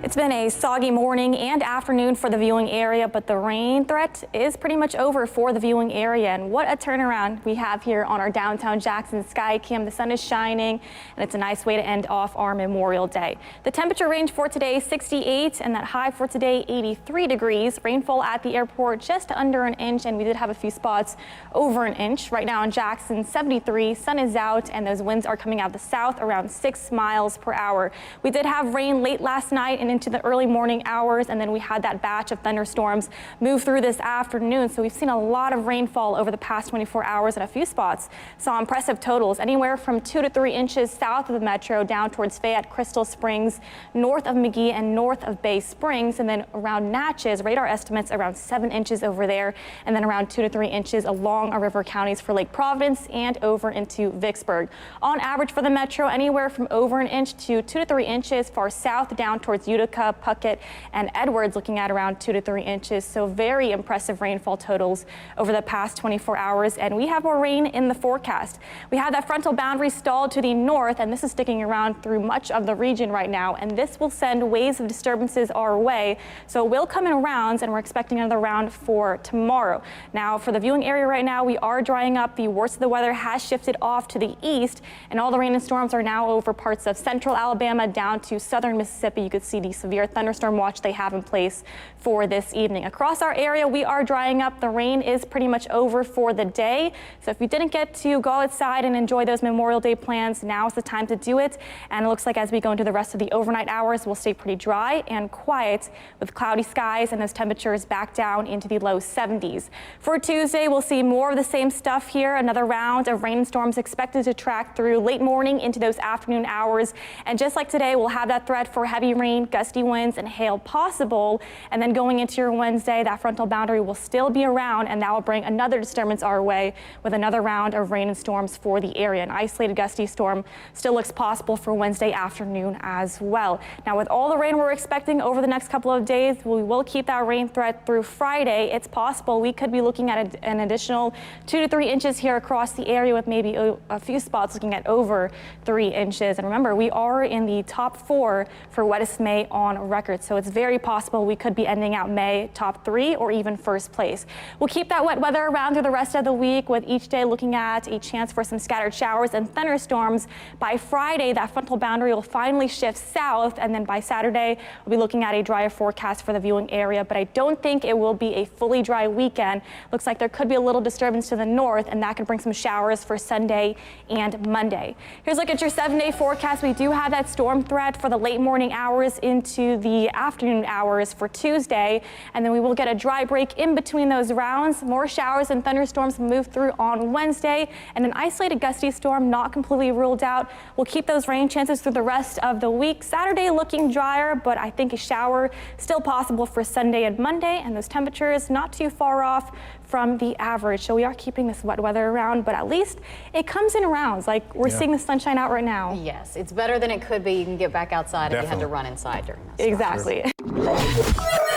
It's been a soggy morning and afternoon for the viewing area, but the rain threat is pretty much over for the viewing area. And what a turnaround we have here on our downtown Jackson sky cam. The sun is shining, and it's a nice way to end off our Memorial Day. The temperature range for today 68, and that high for today 83 degrees. Rainfall at the airport just under an inch, and we did have a few spots over an inch. Right now in Jackson 73, sun is out, and those winds are coming out the south around 6 miles per hour. We did have rain late last night and into the early morning hours, and then we had that batch of thunderstorms move through this afternoon. So we've seen a lot of rainfall over the past 24 hours, and a few spots saw impressive totals anywhere from 2 to 3 inches south of the metro down towards Fayette, Crystal Springs, north of McGee and north of Bay Springs, and then around Natchez, radar estimates around 7 inches over there, and then around 2 to 3 inches along our river counties for Lake Providence and over into Vicksburg. On average for the metro, anywhere from over an inch to 2 to 3 inches far south down towards Utica, Puckett, and Edwards, looking at around 2 to 3 inches. So very impressive rainfall totals over the past 24 hours. And we have more rain in the forecast. We have that frontal boundary stalled to the north, and this is sticking around through much of the region right now. And this will send waves of disturbances our way. So it will come in rounds, and we're expecting another round for tomorrow. Now, for the viewing area right now, we are drying up. The worst of the weather has shifted off to the east, and all the rain and storms are now over parts of central Alabama down to southern Mississippi. You could see the severe thunderstorm watch they have in place for this evening. Across our area, we are drying up. The rain is pretty much over for the day. So if you didn't get to go outside and enjoy those Memorial Day plans, now is the time to do it. And it looks like as we go into the rest of the overnight hours, we'll stay pretty dry and quiet with cloudy skies and those temperatures back down into the low 70s. For Tuesday, we'll see more of the same stuff here. Another round of rain and storms expected to track through late morning into those afternoon hours. And just like today, we'll have that threat for heavy rain, gusty winds, and hail possible. And then going into your Wednesday, that frontal boundary will still be around, and that will bring another disturbance our way with another round of rain and storms for the area. An isolated gusty storm still looks possible for Wednesday afternoon as well. Now, with all the rain we're expecting over the next couple of days, we will keep that rain threat through Friday. It's possible we could be looking at an additional 2 to 3 inches here across the area, with maybe a few spots looking at over 3 inches. And remember, we are in the top 4 for wettest May on record, so it's very possible we could be ending out May top 3 or even first place. We'll keep that wet weather around through the rest of the week, with each day looking at a chance for some scattered showers and thunderstorms. By Friday, that frontal boundary will finally shift south, and then by Saturday, we'll be looking at a drier forecast for the viewing area, but I don't think it will be a fully dry weekend. Looks like there could be a little disturbance to the north, and that could bring some showers for Sunday and Monday. Here's a look at your 7-day forecast. We do have that storm threat for the late morning hours into the afternoon hours for Tuesday, and then we will get a dry break in between those rounds. More showers and thunderstorms move through on Wednesday, and an isolated gusty storm not completely ruled out. We'll keep those rain chances through the rest of the week. Saturday looking drier, but I think a shower still possible for Sunday and Monday, and those temperatures not too far off from the average. So we are keeping this wet weather around, but at least it comes in rounds. Like we're seeing the sunshine out right now. Yes, it's better than it could be. You can get back outside if you had to run inside during this. Exactly. Sure.